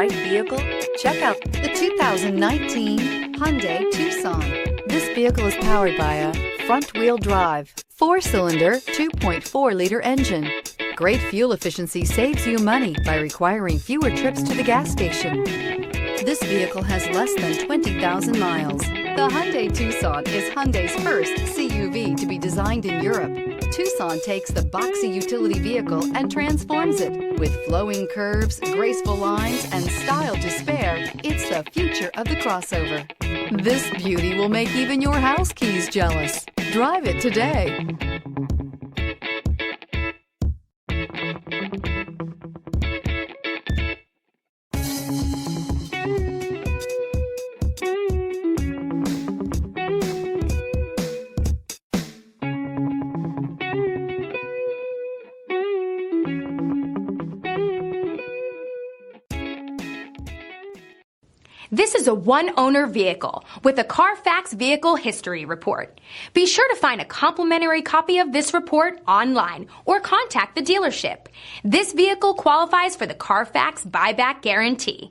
right vehicle? Check out the 2019 Hyundai Tucson. This vehicle is powered by a front-wheel drive, 4-cylinder, 2.4-liter engine. Great fuel efficiency saves you money by requiring fewer trips to the gas station. This vehicle has less than 20,000 miles. The Hyundai Tucson is Hyundai's first CUV to be designed in Europe. Tucson takes the boxy utility vehicle and transforms it. With flowing curves, graceful lines, and style to spare, it's the future of the crossover. This beauty will make even your house keys jealous. Drive it today. This is a one-owner vehicle with a Carfax Vehicle History Report. Be sure to find a complimentary copy of this report online or contact the dealership. This vehicle qualifies for the Carfax Buyback Guarantee.